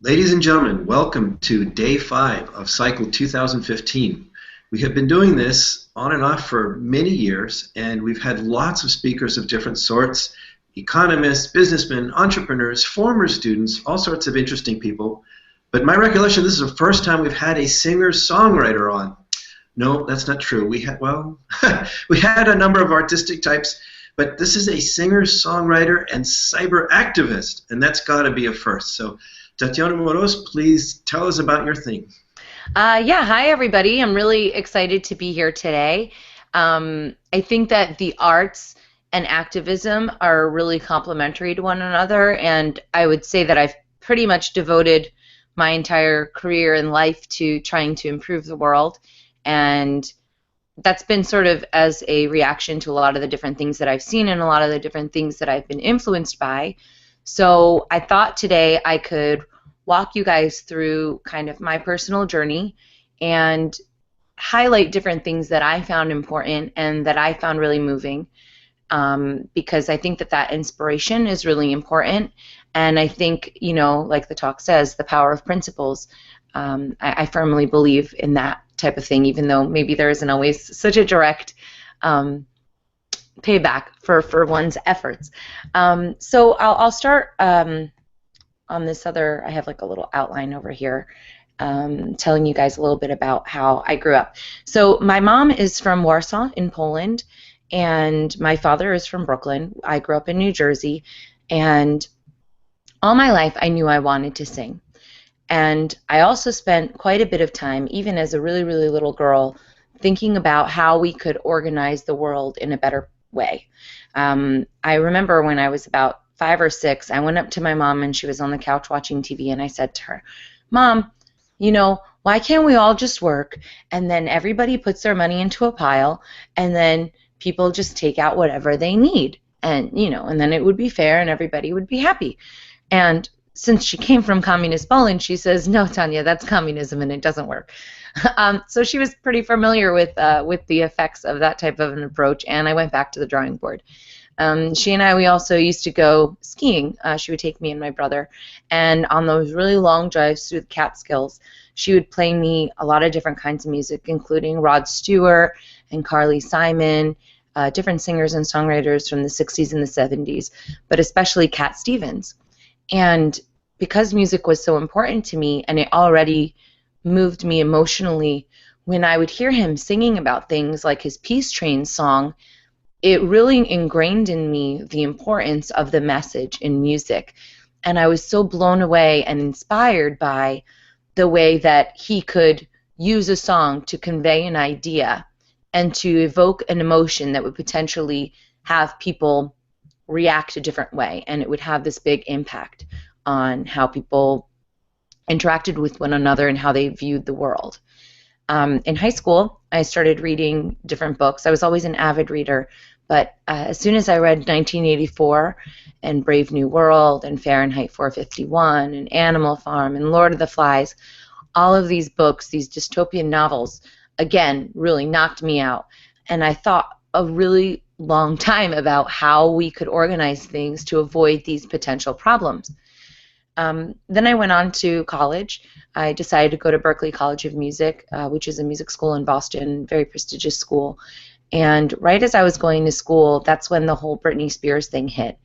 Ladies and gentlemen, welcome to day 5 of Cycle 2015. We have been doing this on and off for many years, and we've had lots of speakers of different sorts, economists, businessmen, entrepreneurs, former students, all sorts of interesting people. But my recollection, this is the first time we've had a singer-songwriter on. No, that's not true. We had, well, we had a number of artistic types, but this is a singer-songwriter and cyber activist, and that's got to be a first. So Tatiana Moroz, please tell us about your thing. Yeah, hi everybody. I'm really excited to be here today. I think that the arts and activism are really complementary to one another, and I would say that I've pretty much devoted my entire career and life to trying to improve the world, and that's been sort of as a reaction to a lot of the different things that I've seen and a lot of the different things that I've been influenced by. So I thought today I could walk you guys through kind of my personal journey and highlight different things that I found important and that I found really moving, because I think that that inspiration is really important. And I think, you know, like the talk says, the power of principles. I firmly believe in that type of thing, even though maybe there isn't always such a direct payback for one's efforts. So I'll start on this other, I have like a little outline over here, telling you guys a little bit about how I grew up. So my mom is from Warsaw in Poland, and my father is from Brooklyn. I grew up in New Jersey, and all my life I knew I wanted to sing. And I also spent quite a bit of time, even as a really, really little girl, thinking about how we could organize the world in a better way. I remember when I was about 5 or 6, I went up to my mom and she was on the couch watching TV, and I said to her, "Mom, you know, why can't we all just work and then everybody puts their money into a pile and then people just take out whatever they need, and you know, and then it would be fair and everybody would be happy." And since she came from communist Poland, she says, "No, Tanya, that's communism and it doesn't work." So she was pretty familiar with the effects of that type of an approach, and I went back to the drawing board. She and I, we also used to go skiing. She would take me and my brother, and on those really long drives through the Catskills, she would play me a lot of different kinds of music, including Rod Stewart and Carly Simon, different singers and songwriters from the 60s and the 70s, but especially Cat Stevens. And because music was so important to me, and it already moved me emotionally, when I would hear him singing about things like his Peace Train song, it really ingrained in me the importance of the message in music. And I was so blown away and inspired by the way that he could use a song to convey an idea and to evoke an emotion that would potentially have people react a different way, and it would have this big impact on how people interacted with one another and how they viewed the world. In high school, I started reading different books. I was always an avid reader, but as soon as I read 1984 and Brave New World and Fahrenheit 451 and Animal Farm and Lord of the Flies, all of these books, these dystopian novels, again, really knocked me out. And I thought a really long time about how we could organize things to avoid these potential problems. Then I went on to college. I decided to go to Berklee College of Music, which is a music school in Boston, very prestigious school. And right as I was going to school, that's when the whole Britney Spears thing hit.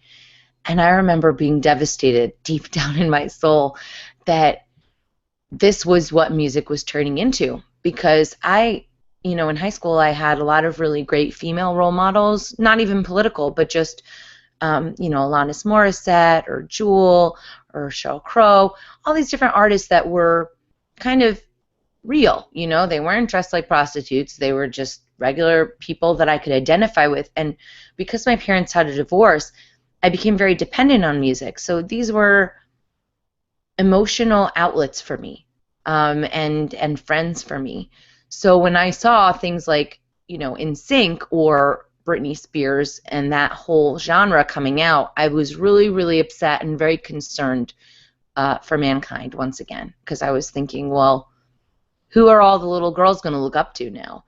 And I remember being devastated deep down in my soul that this was what music was turning into. Because you know, in high school I had a lot of really great female role models, not even political, but just you know, Alanis Morissette or Jewel or Sheryl Crow, all these different artists that were kind of real. You know, they weren't dressed like prostitutes. They were just regular people that I could identify with. And because my parents had a divorce, I became very dependent on music. So these were emotional outlets for me, and friends for me. So when I saw things like, you know, NSYNC or Britney Spears and that whole genre coming out, I was really, really upset and very concerned for mankind once again, because I was thinking, well, who are all the little girls going to look up to now?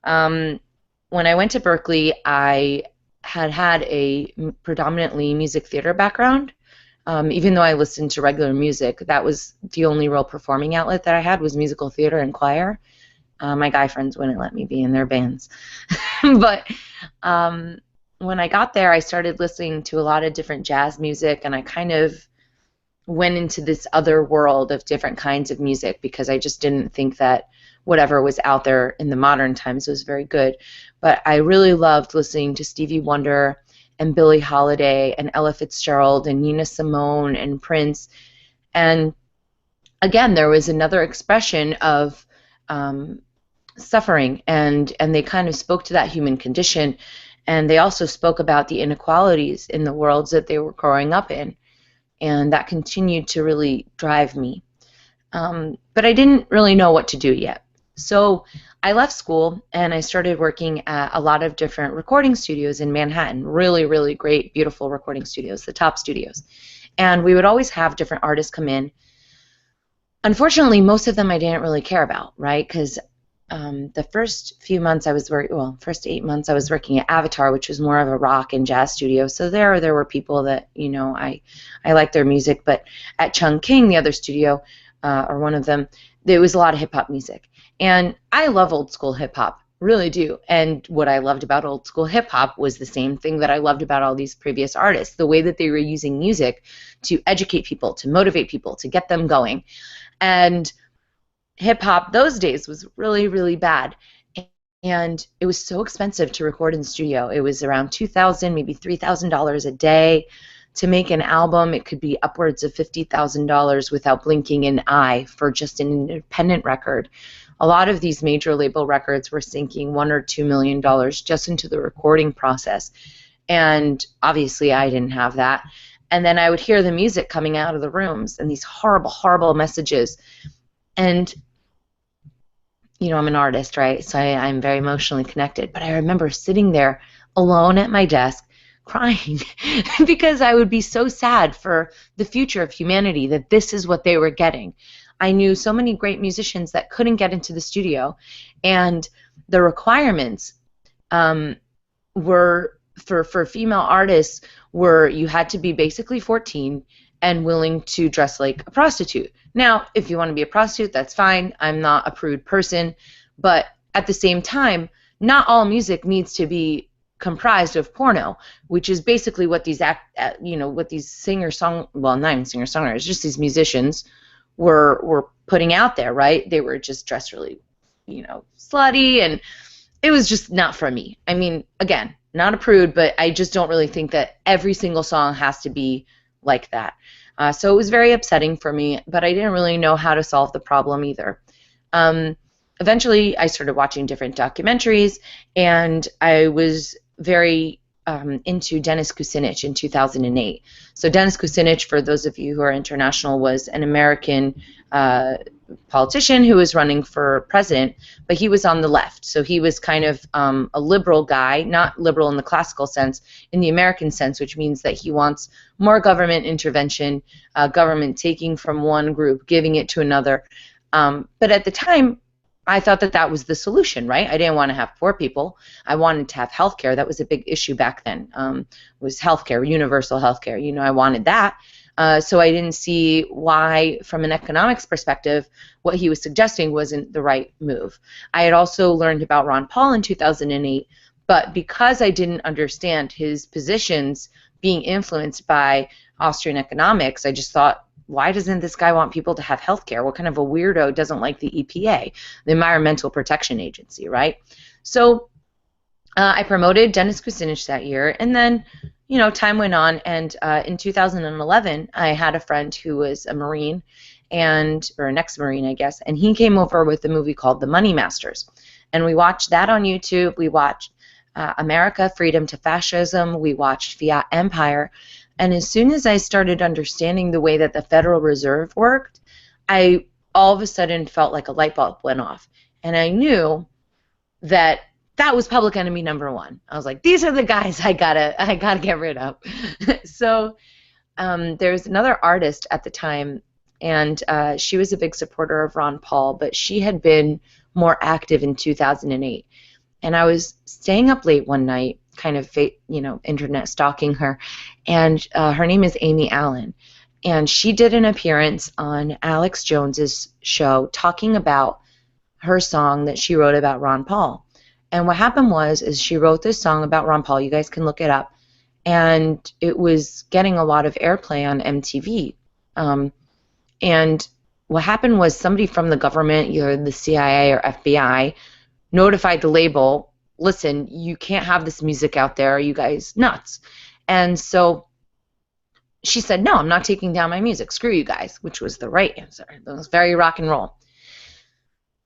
When I went to Berklee, I had a predominantly music theater background, Even though I listened to regular music, that was the only real performing outlet that I had, was musical theater and choir. My guy friends wouldn't let me be in their bands. But when I got there, I started listening to a lot of different jazz music, and I kind of went into this other world of different kinds of music because I just didn't think that whatever was out there in the modern times was very good. But I really loved listening to Stevie Wonder and Billie Holiday and Ella Fitzgerald and Nina Simone and Prince. And again, there was another expression of suffering, and they kind of spoke to that human condition, and they also spoke about the inequalities in the worlds that they were growing up in, and that continued to really drive me. But I didn't really know what to do yet. So I left school and I started working at a lot of different recording studios in Manhattan, really, really great, beautiful recording studios, the top studios. And we would always have different artists come in. Unfortunately, most of them I didn't really care about, right? Because the first few months I was first 8 months I was working at Avatar, which was more of a rock and jazz studio. So there were people that, I liked their music. But at Chung King, the other studio, or one of them, there was a lot of hip hop music. And I love old school hip hop, really do. And what I loved about old school hip hop was the same thing that I loved about all these previous artists, the way that they were using music to educate people, to motivate people, to get them going. And hip hop those days was really, really bad. And it was so expensive to record in the studio. It was around $2,000, maybe $3,000 a day. To make an album, it could be upwards of $50,000 without blinking an eye for just an independent record. A lot of these major label records were sinking $1 or $2 million just into the recording process. And obviously I didn't have that. And then I would hear the music coming out of the rooms and these horrible, horrible messages. And, I'm an artist, right? So I'm very emotionally connected. But I remember sitting there alone at my desk crying because I would be so sad for the future of humanity that this is what they were getting. I knew so many great musicians that couldn't get into the studio, and the requirements were for female artists were you had to be basically 14 and willing to dress like a prostitute. Now, if you want to be a prostitute, that's fine. I'm not a prude person, but at the same time, not all music needs to be comprised of porno, which is basically what these not even singer-songwriters, just these musicians were putting out there, right? They were just dressed really, slutty, and it was just not for me. I mean, again, not a prude, but I just don't really think that every single song has to be like that. So it was very upsetting for me, but I didn't really know how to solve the problem either. Eventually, I started watching different documentaries, and I was very into Dennis Kucinich in 2008. So Dennis Kucinich, for those of you who are international, was an American politician who was running for president, but he was on the left. So he was kind of a liberal guy, not liberal in the classical sense, in the American sense, which means that he wants more government intervention, government taking from one group, giving it to another. But at the time, I thought that that was the solution, right? I didn't want to have poor people. I wanted to have health care. That was a big issue back then, was health care, universal health care. I wanted that. So I didn't see why, from an economics perspective, what he was suggesting wasn't the right move. I had also learned about Ron Paul in 2008, but because I didn't understand his positions being influenced by Austrian economics, I just thought, why doesn't this guy want people to have health care? What kind of a weirdo doesn't like the EPA, the Environmental Protection Agency, right? So I promoted Dennis Kucinich that year, and then, time went on, and in 2011, I had a friend who was a Marine, or an ex-Marine, I guess, and he came over with a movie called The Money Masters, and we watched that on YouTube. We watched America, Freedom to Fascism. We watched Fiat Empire. And as soon as I started understanding the way that the Federal Reserve worked, I all of a sudden felt like a light bulb went off. And I knew that that was public enemy number one. I was like, these are the guys I gotta get rid of. So there was another artist at the time, and she was a big supporter of Ron Paul, but she had been more active in 2008. And I was staying up late one night, kind of, internet stalking her, and her name is Amy Allen. and she did an appearance on Alex Jones's show talking about her song that she wrote about Ron Paul. And what happened is she wrote this song about Ron Paul. You guys can look it up. And it was getting a lot of airplay on MTV. And what happened was somebody from the government, either the CIA or FBI, notified the label, listen, you can't have this music out there. Are you guys nuts? And so she said, no, I'm not taking down my music. Screw you guys, which was the right answer. That was very rock and roll.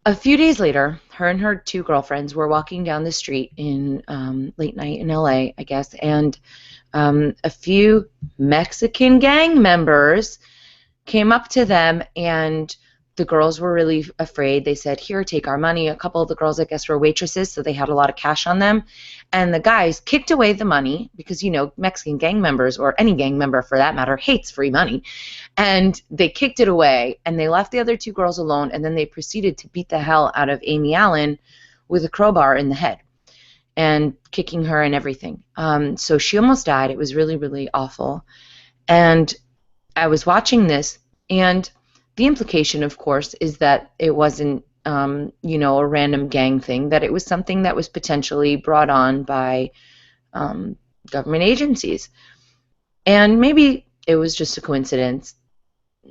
A few days later, her and her two girlfriends were walking down the street in late night in LA, I guess, and a few Mexican gang members came up to them, and the girls were really afraid. They said, here, take our money. A couple of the girls, I guess, were waitresses, so they had a lot of cash on them. And the guys kicked away the money because, you know, Mexican gang members, or any gang member for that matter, hates free money. And they kicked it away, and they left the other two girls alone, and then they proceeded to beat the hell out of Amy Allen with a crowbar in the head and kicking her and everything. So she almost died. It was really, really awful. And I was watching this, and the implication, of course, is that it wasn't, you know, a random gang thing, that it was something that was potentially brought on by government agencies. And maybe it was just a coincidence,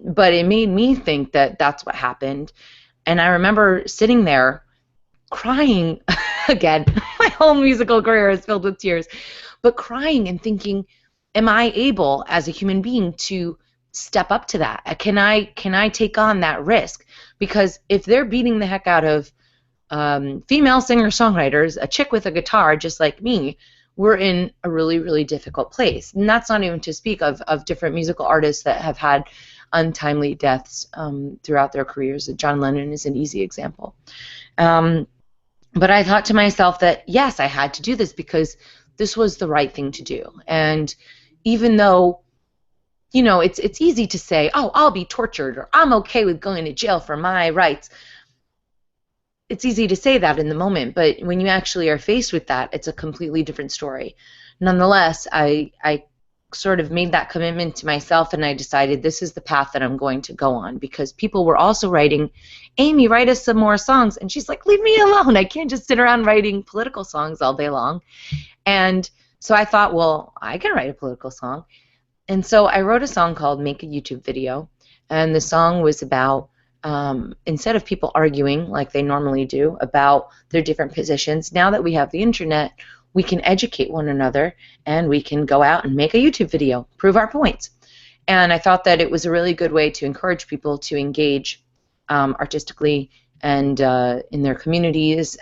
but it made me think that that's what happened. And I remember sitting there crying again. My whole musical career is filled with tears, but crying and thinking, am I able as a human being to step up to that? Can I take on that risk? Because if they're beating the heck out of female singer-songwriters, a chick with a guitar just like me, we're in a really, really difficult place. And that's not even to speak of different musical artists that have had untimely deaths throughout their careers. John Lennon is an easy example. But I thought to myself that, yes, I had to do this because this was the right thing to do. And even though, you know, it's easy to say, oh, I'll be tortured, or I'm okay with going to jail for my rights. It's easy to say that in the moment, but when you actually are faced with that, it's a completely different story. Nonetheless, I sort of made that commitment to myself, and I decided this is the path that I'm going to go on, because people were also writing, Amy, write us some more songs. And she's like, leave me alone. I can't just sit around writing political songs all day long. And so I thought, well, I can write a political song. And so I wrote a song called Make a YouTube Video. And the song was about, instead of people arguing like they normally do about their different positions, now that we have the internet, we can educate one another, and we can go out and make a YouTube video, prove our points. And I thought that it was a really good way to encourage people to engage artistically and in their communities,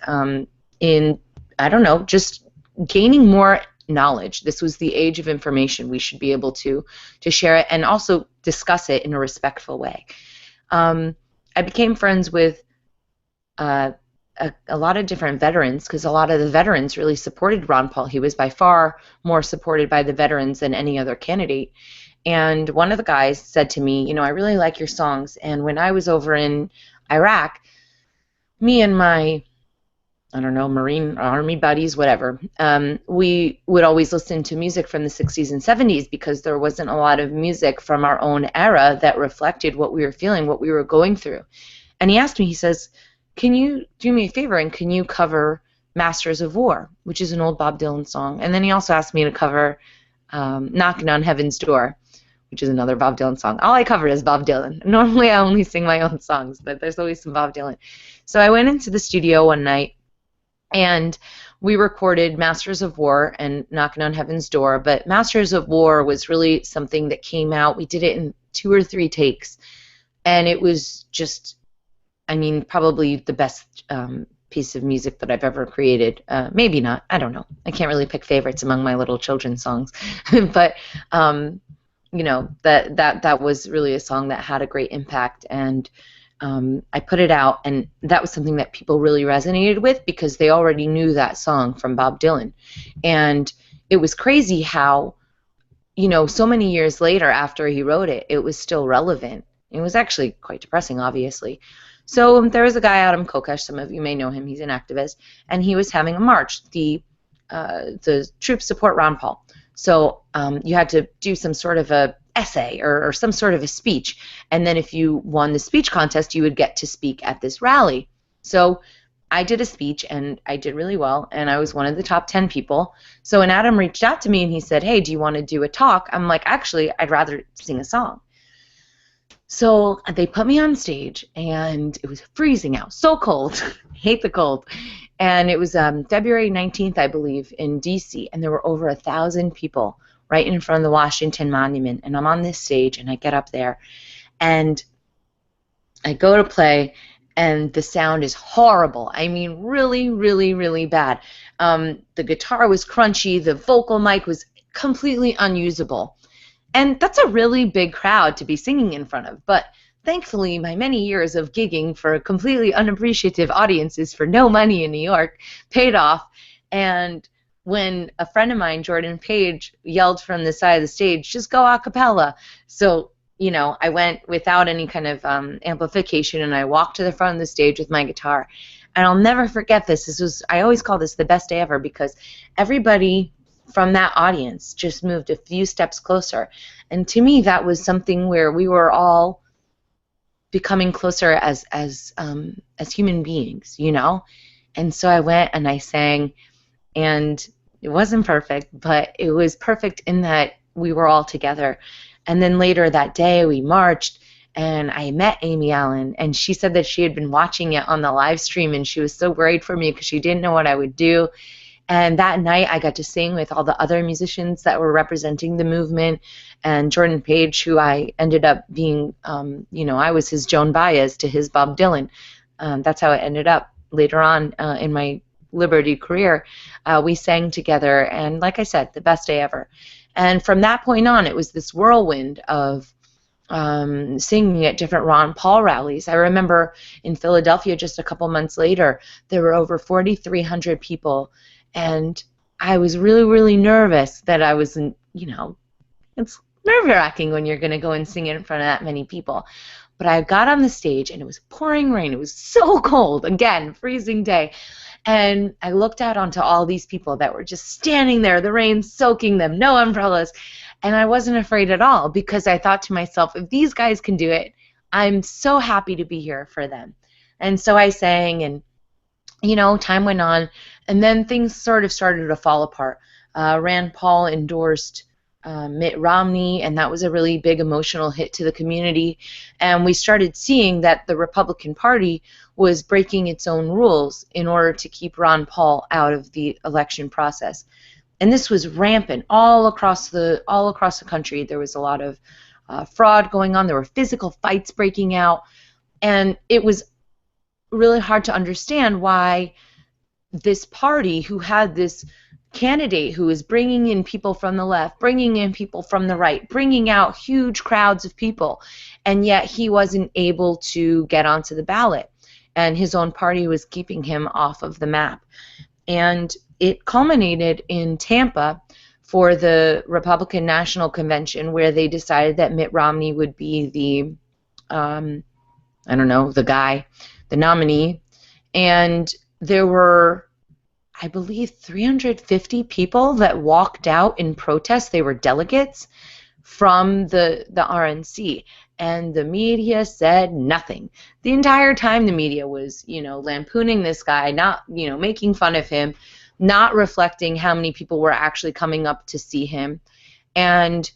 in, I don't know, just gaining more knowledge. This was the age of information. We should be able to share it and also discuss it in a respectful way. I became friends with a lot of different veterans, because a lot of the veterans really supported Ron Paul. He was by far more supported by the veterans than any other candidate. And one of the guys said to me, you know, I really like your songs. And when I was over in Iraq, me and my, I don't know, Marine, Army buddies, whatever, we would always listen to music from the 60s and 70s, because there wasn't a lot of music from our own era that reflected what we were feeling, what we were going through. And he asked me, he says, can you do me a favor and can you cover Masters of War, which is an old Bob Dylan song? And then he also asked me to cover Knocking on Heaven's Door, which is another Bob Dylan song. All I cover is Bob Dylan. Normally I only sing my own songs, but there's always some Bob Dylan. So I went into the studio one night, and we recorded Masters of War and Knocking on Heaven's Door, but Masters of War was really something that came out. We did it in 2 or 3 takes, and it was just, I mean, probably the best piece of music that I've ever created. Maybe not. I don't know. I can't really pick favorites among my little children's songs. But, you know, that was really a song that had a great impact. And I put it out, and that was something that people really resonated with, because they already knew that song from Bob Dylan. And it was crazy how, you know, so many years later after he wrote it, it was still relevant. It was actually quite depressing, obviously. So there was a guy, Adam Kokesh, some of you may know him, he's an activist, and he was having a march. The troops support Ron Paul. So you had to do some sort of a essay or some sort of a speech. And then if you won the speech contest, you would get to speak at this rally. So I did a speech, and I did really well, and I was one of the top 10 people. So when Adam reached out to me and he said, hey, do you want to do a talk? I'm like, actually, I'd rather sing a song. So they put me on stage, and it was freezing out, so cold. Hate the cold. And it was February 19th, I believe, in D.C., and there were over 1,000 people right in front of the Washington Monument. And I'm on this stage, and I get up there, and I go to play, and the sound is horrible. I mean, really, really, really bad. The guitar was crunchy. The vocal mic was completely unusable. And that's a really big crowd to be singing in front of. But thankfully, my many years of gigging for completely unappreciative audiences for no money in New York paid off. And when a friend of mine, Jordan Page, yelled from the side of the stage, just go a cappella. So, you know, I went without any kind of amplification, and I walked to the front of the stage with my guitar. And I'll never forget this. I always call this the best day ever, because everybody from that audience just moved a few steps closer. And to me, that was something where we were all becoming closer as human beings, you know? And so I went and I sang, and it wasn't perfect, but it was perfect in that we were all together. And then later that day, we marched, and I met Amy Allen, and she said that she had been watching it on the live stream, and she was so worried for me because she didn't know what I would do. And that night, I got to sing with all the other musicians that were representing the movement, and Jordan Page, who I ended up being, you know, I was his Joan Baez to his Bob Dylan. That's how it ended up later on in my Liberty career. We sang together, and like I said, the best day ever. And from that point on, it was this whirlwind of singing at different Ron Paul rallies. I remember in Philadelphia just a couple months later, there were over 4,300 people. And I was really, really nervous that I was, you know, it's nerve-wracking when you're going to go and sing in front of that many people. But I got on the stage, and it was pouring rain. It was so cold. Again, freezing day. And I looked out onto all these people that were just standing there, the rain soaking them, no umbrellas. And I wasn't afraid at all, because I thought to myself, if these guys can do it, I'm so happy to be here for them. And so I sang, and you know, time went on, and then things sort of started to fall apart. Rand Paul endorsed Mitt Romney, and that was a really big emotional hit to the community. And we started seeing that the Republican Party was breaking its own rules in order to keep Ron Paul out of the election process. And this was rampant all across the country. There was a lot of fraud going on. There were physical fights breaking out, and it was really hard to understand why this party, who had this candidate who was bringing in people from the left, bringing in people from the right, bringing out huge crowds of people, and yet he wasn't able to get onto the ballot, and his own party was keeping him off of the map. And it culminated in Tampa for the Republican National Convention, where they decided that Mitt Romney would be the, I don't know, the guy, the nominee. And there were, I believe, 350 people that walked out in protest. They were delegates from the RNC. And the media said nothing. The entire time the media was, you know, lampooning this guy, not, you know, making fun of him, not reflecting how many people were actually coming up to see him. And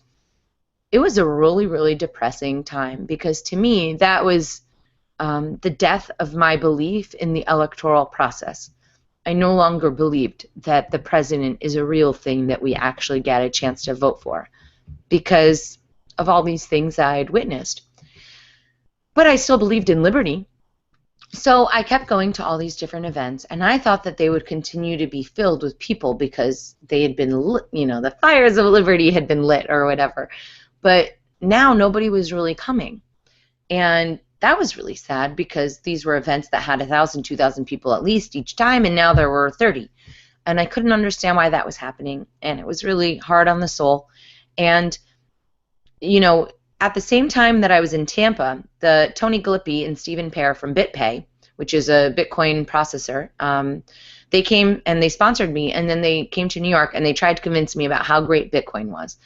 it was a really, really depressing time, because to me that was the death of my belief in the electoral process. I no longer believed that the president is a real thing that we actually get a chance to vote for, because of all these things I had witnessed. But I still believed in liberty. So I kept going to all these different events, and I thought that they would continue to be filled with people because they had been lit, you know, the fires of liberty had been lit or whatever. But now nobody was really coming. And that was really sad, because these were events that had 1,000, 2,000 people at least each time, and now there were 30. And I couldn't understand why that was happening, and it was really hard on the soul. And, you know, at the same time that I was in Tampa, the Tony Glippi and Stephen Pear from BitPay, which is a Bitcoin processor, they came and they sponsored me, and then they came to New York and they tried to convince me about how great Bitcoin was.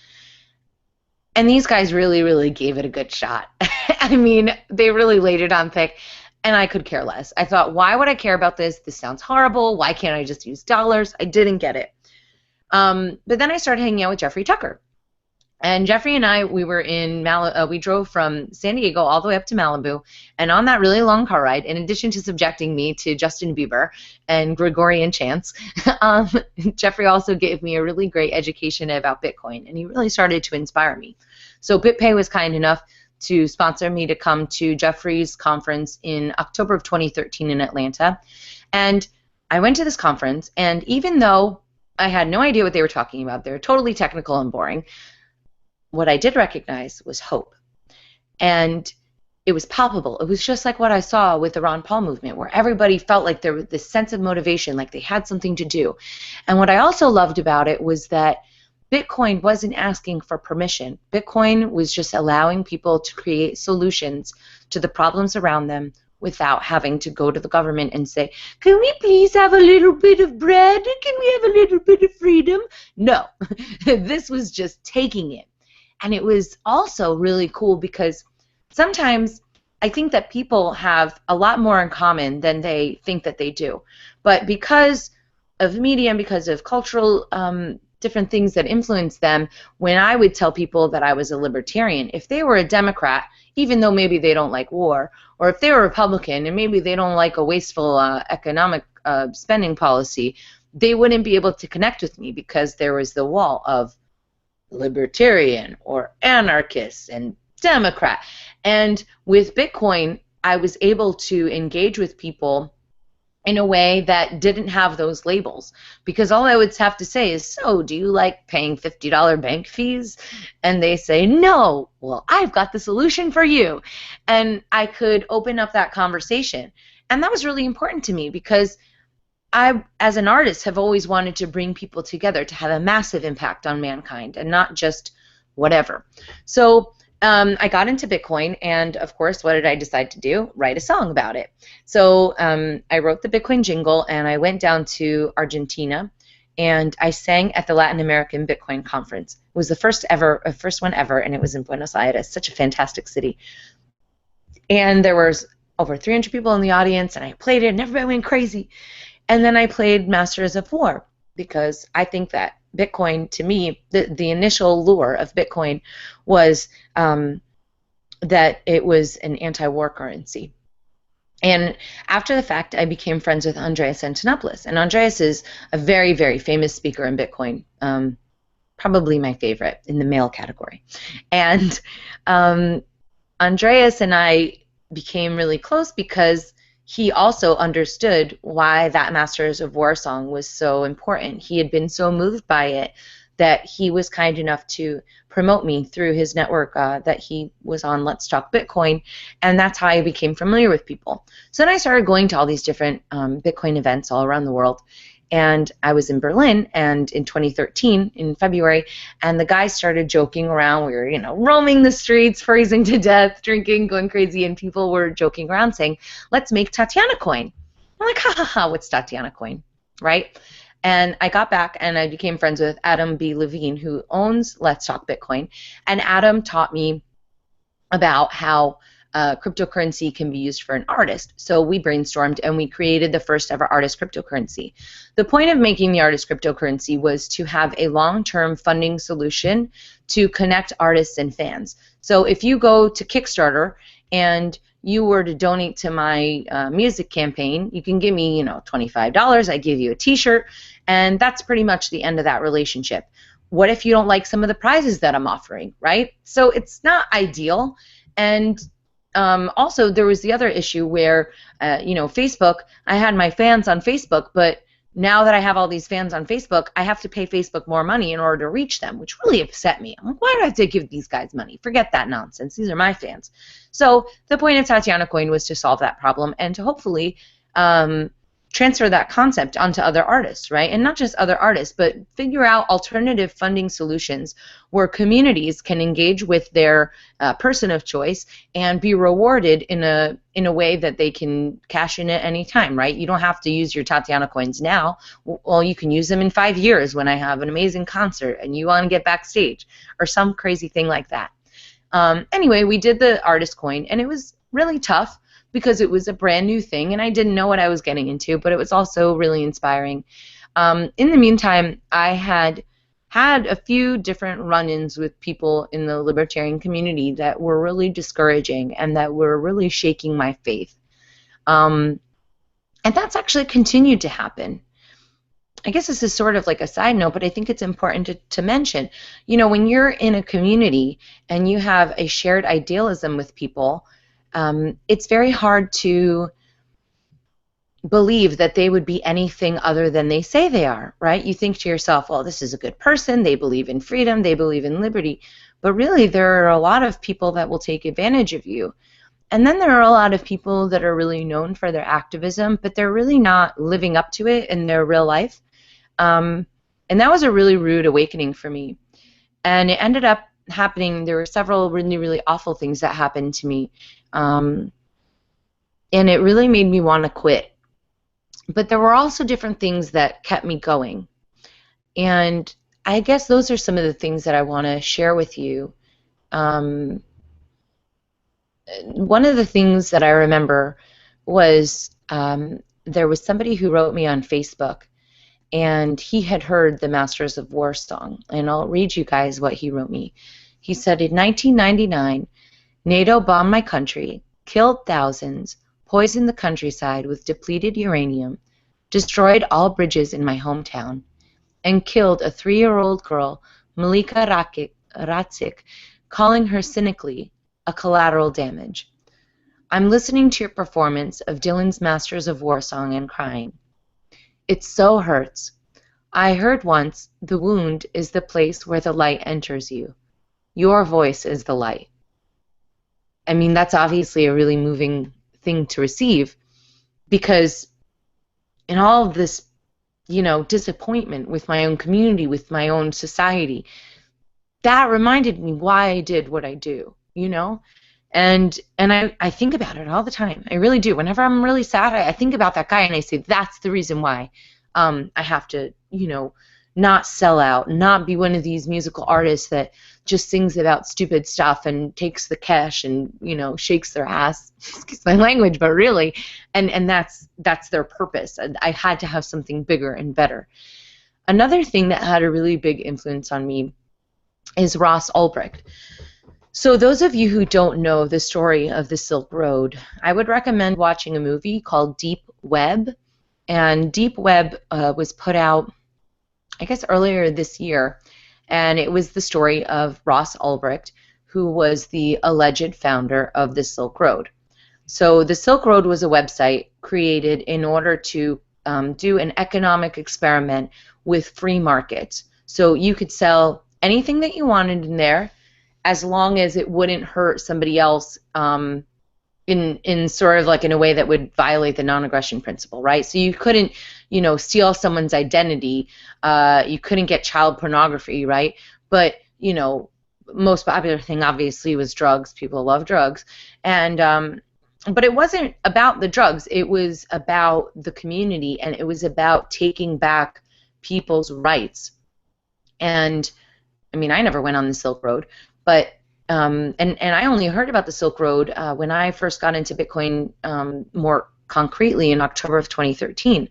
And these guys really, really gave it a good shot. I mean, they really laid it on thick, and I could care less. I thought, why would I care about this? This sounds horrible. Why can't I just use dollars? I didn't get it. But then I started hanging out with Jeffrey Tucker. And Jeffrey and I, we were in we drove from San Diego all the way up to Malibu, and on that really long car ride, in addition to subjecting me to Justin Bieber and Gregorian chants, um, Jeffrey also gave me a really great education about Bitcoin, and he really started to inspire me. So BitPay was kind enough to sponsor me to come to Jeffrey's conference in October of 2013 in Atlanta, and I went to this conference, and even though I had no idea what they were talking about, they were totally technical and boring, what I did recognize was hope. And it was palpable. It was just like what I saw with the Ron Paul movement, where everybody felt like there was this sense of motivation, like they had something to do. And what I also loved about it was that Bitcoin wasn't asking for permission. Bitcoin was just allowing people to create solutions to the problems around them without having to go to the government and say, can we please have a little bit of bread? Can we have a little bit of freedom? No. This was just taking it. And it was also really cool because sometimes I think that people have a lot more in common than they think that they do. But because of media and because of cultural different things that influence them, when I would tell people that I was a libertarian, if they were a Democrat, even though maybe they don't like war, or if they were a Republican and maybe they don't like a wasteful economic spending policy, they wouldn't be able to connect with me because there was the wall of libertarian or anarchist and Democrat. And with Bitcoin, I was able to engage with people in a way that didn't have those labels, because all I would have to say is, so do you like paying $50 bank fees? And they say no. Well, I've got the solution for you. And I could open up that conversation. And that was really important to me because I, as an artist, have always wanted to bring people together to have a massive impact on mankind and not just whatever. So I got into Bitcoin, and of course, what did I decide to do? Write a song about it. So I wrote the Bitcoin jingle, and I went down to Argentina, and I sang at the Latin American Bitcoin Conference. It was the first one ever, and it was in Buenos Aires, such a fantastic city. And there was over 300 people in the audience, and I played it, and everybody went crazy. And then I played Masters of War because I think that Bitcoin, to me, the initial lure of Bitcoin was that it was an anti-war currency. And after the fact, I became friends with Andreas Antonopoulos. And Andreas is a very, very famous speaker in Bitcoin, probably my favorite in the male category. And Andreas and I became really close because he also understood why that Masters of War song was so important. He had been so moved by it that he was kind enough to promote me through his network that he was on Let's Talk Bitcoin, and that's how I became familiar with people. So then I started going to all these different Bitcoin events all around the world, and I was in Berlin and in 2013 in February, and the guys started joking around. We were, roaming the streets, freezing to death, drinking, going crazy, and people were joking around saying, let's make Tatiana coin. I'm like, ha ha ha, what's Tatiana coin, right? And I got back and I became friends with Adam B. Levine, who owns Let's Talk Bitcoin, and Adam taught me about how cryptocurrency can be used for an artist. So we brainstormed and we created the first ever artist cryptocurrency. The point of making the artist cryptocurrency was to have a long-term funding solution to connect artists and fans. So if you go to Kickstarter and you were to donate to my music campaign, you can give me, $25. I give you a t-shirt, and that's pretty much the end of that relationship. What if you don't like some of the prizes that I'm offering, right? So it's not ideal. And also, there was the other issue where, Facebook, I had my fans on Facebook, but now that I have all these fans on Facebook, I have to pay Facebook more money in order to reach them, which really upset me. I'm like, why do I have to give these guys money? Forget that nonsense. These are my fans. So the point of Tatiana Coin was to solve that problem and to hopefully transfer that concept onto other artists, right? And not just other artists, but figure out alternative funding solutions where communities can engage with their person of choice and be rewarded in a way that they can cash in at any time, right? You don't have to use your Tatiana coins now. Well, you can use them in 5 years when I have an amazing concert and you want to get backstage or some crazy thing like that. Anyway, we did the artist coin, and it was really tough because it was a brand new thing and I didn't know what I was getting into, but it was also really inspiring. In the meantime, I had a few different run-ins with people in the libertarian community that were really discouraging and that were really shaking my faith. And that's actually continued to happen. I guess this is sort of like a side note, but I think it's important to mention. You know, when you're in a community and you have a shared idealism with people, it's very hard to believe that they would be anything other than they say they are, right? You think to yourself, well, this is a good person, they believe in freedom, they believe in liberty, but really there are a lot of people that will take advantage of you. And then there are a lot of people that are really known for their activism, but they're really not living up to it in their real life. And that was a really rude awakening for me. And it ended up happening, there were several really, really awful things that happened to me. And it really made me want to quit. But there were also different things that kept me going. And I guess those are some of the things that I want to share with you. One of the things that I remember was there was somebody who wrote me on Facebook, and he had heard the Masters of War song. And I'll read you guys what he wrote me. He said, in 1999, NATO bombed my country, killed thousands, poisoned the countryside with depleted uranium, destroyed all bridges in my hometown, and killed a 3-year-old girl, Malika Ratzik, calling her cynically a collateral damage. I'm listening to your performance of Dylan's Masters of War song and crying. It so hurts. I heard once, the wound is the place where the light enters you. Your voice is the light. I mean, that's obviously a really moving thing to receive, because in all of this, you know, disappointment with my own community, with my own society, that reminded me why I did what I do, you know? And I think about it all the time. I really do. Whenever I'm really sad, I think about that guy and I say, that's the reason why I have to, you know, not sell out, not be one of these musical artists that just sings about stupid stuff and takes the cash and, you know, shakes their ass, excuse my language, but really, and that's their purpose. I had to have something bigger and better. Another thing that had a really big influence on me is Ross Ulbricht. So those of you who don't know the story of the Silk Road, I would recommend watching a movie called Deep Web. And Deep Web was put out, I guess, earlier this year. And it was the story of Ross Ulbricht, who was the alleged founder of the Silk Road. So the Silk Road was a website created in order to do an economic experiment with free markets. So you could sell anything that you wanted in there, as long as it wouldn't hurt somebody else in sort of like in a way that would violate the non-aggression principle, right? So you couldn't, you know, steal someone's identity. You couldn't get child pornography, right? But, you know, most popular thing obviously was drugs. People love drugs. And but it wasn't about the drugs. It was about the community, and it was about taking back people's rights. And I mean, I never went on the Silk Road, but and I only heard about the Silk Road when I first got into Bitcoin more concretely in October of 2013.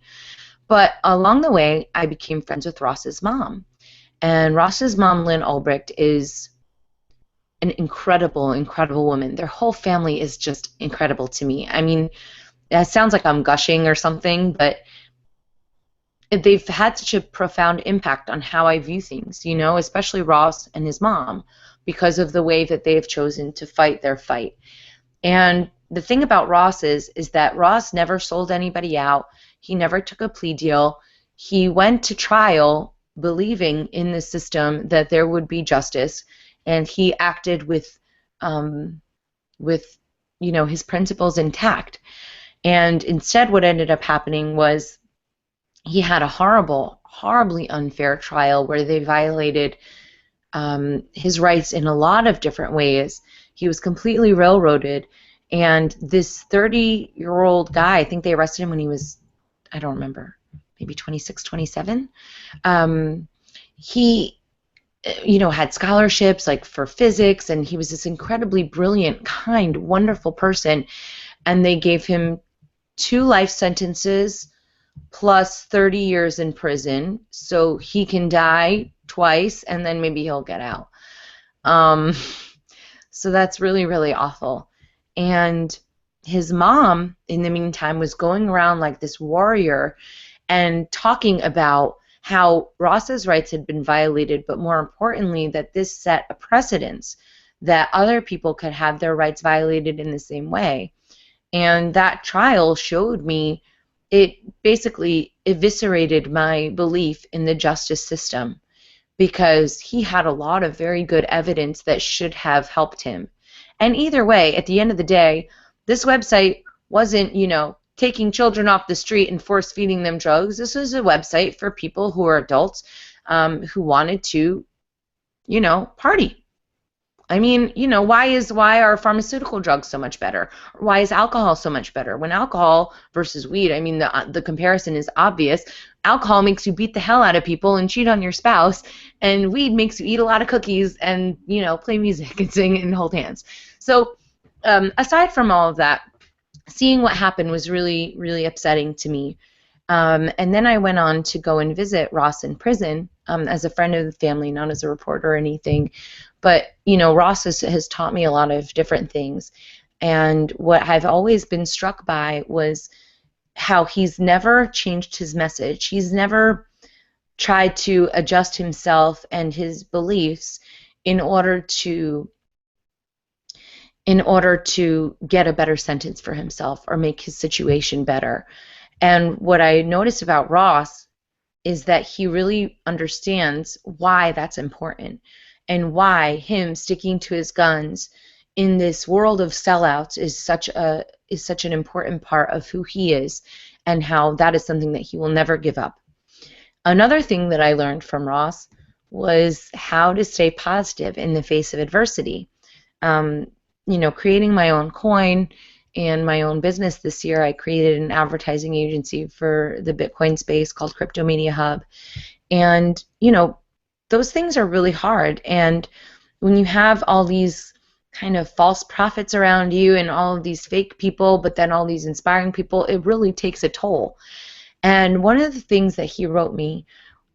But along the way, I became friends with Ross's mom. And Ross's mom, Lynn Ulbricht, is an incredible, incredible woman. Their whole family is just incredible to me. I mean, it sounds like I'm gushing or something, but they've had such a profound impact on how I view things, you know, especially Ross and his mom, because of the way that they have chosen to fight their fight. And the thing about Ross is that Ross never sold anybody out. He never took a plea deal. He went to trial believing in the system that there would be justice, and he acted with you know, his principles intact. And instead, what ended up happening was he had a horribly unfair trial where they violated his rights in a lot of different ways. He was completely railroaded. And this 30-year-old guy, I think they arrested him when he was, I don't remember, maybe 26, 27. He, had scholarships like for physics, and he was this incredibly brilliant, kind, wonderful person. And they gave him 2 life sentences plus 30 years in prison, so he can die twice, and then maybe he'll get out. So that's really, really awful. And his mom, in the meantime, was going around like this warrior and talking about how Ross's rights had been violated, but more importantly, that this set a precedence that other people could have their rights violated in the same way. And that trial showed me, it basically eviscerated my belief in the justice system, because he had a lot of very good evidence that should have helped him. And either way, at the end of the day, this website wasn't, taking children off the street and force feeding them drugs. This was a website for people who are adults, who wanted to, party. I mean, why are pharmaceutical drugs so much better? Or why is alcohol so much better? When alcohol versus weed, I mean, the comparison is obvious. Alcohol makes you beat the hell out of people and cheat on your spouse, and weed makes you eat a lot of cookies and, play music and sing and hold hands. So aside from all of that, seeing what happened was really, really upsetting to me. And then I went on to go and visit Ross in prison as a friend of the family, not as a reporter or anything. But, Ross has taught me a lot of different things. And what I've always been struck by was how he's never changed his message. He's never tried to adjust himself and his beliefs in order to get a better sentence for himself or make his situation better. And what I notice about Ross is that he really understands why that's important, and why him sticking to his guns in this world of sellouts is such an important part of who he is, and how that is something that he will never give up. Another thing that I learned from Ross was how to stay positive in the face of adversity. Creating my own coin and my own business this year, I created an advertising agency for the Bitcoin space called Crypto Media Hub. And, those things are really hard. And when you have all these kind of false prophets around you and all of these fake people, but then all these inspiring people, it really takes a toll. And one of the things that he wrote me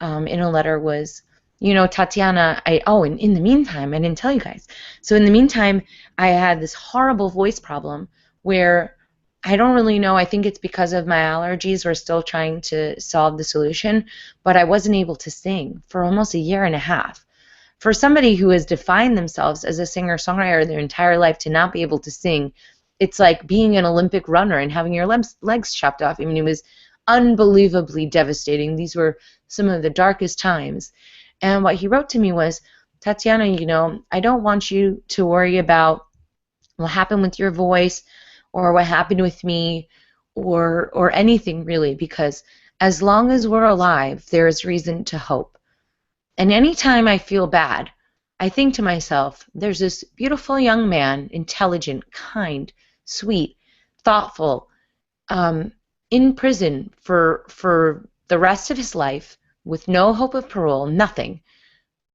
in a letter was, Tatiana, and in the meantime, I didn't tell you guys. So in the meantime, I had this horrible voice problem where I don't really know. I think it's because of my allergies. We're still trying to solve the solution, but I wasn't able to sing for almost a year and a half. For somebody who has defined themselves as a singer-songwriter their entire life, to not be able to sing, it's like being an Olympic runner and having your legs chopped off. I mean, it was unbelievably devastating. These were some of the darkest times. And what he wrote to me was, Tatiana, I don't want you to worry about what happened with your voice or what happened with me or anything really, because as long as we're alive, there is reason to hope. And anytime I feel bad, I think to myself, there's this beautiful young man, intelligent, kind, sweet, thoughtful, in prison for the rest of his life with no hope of parole, nothing.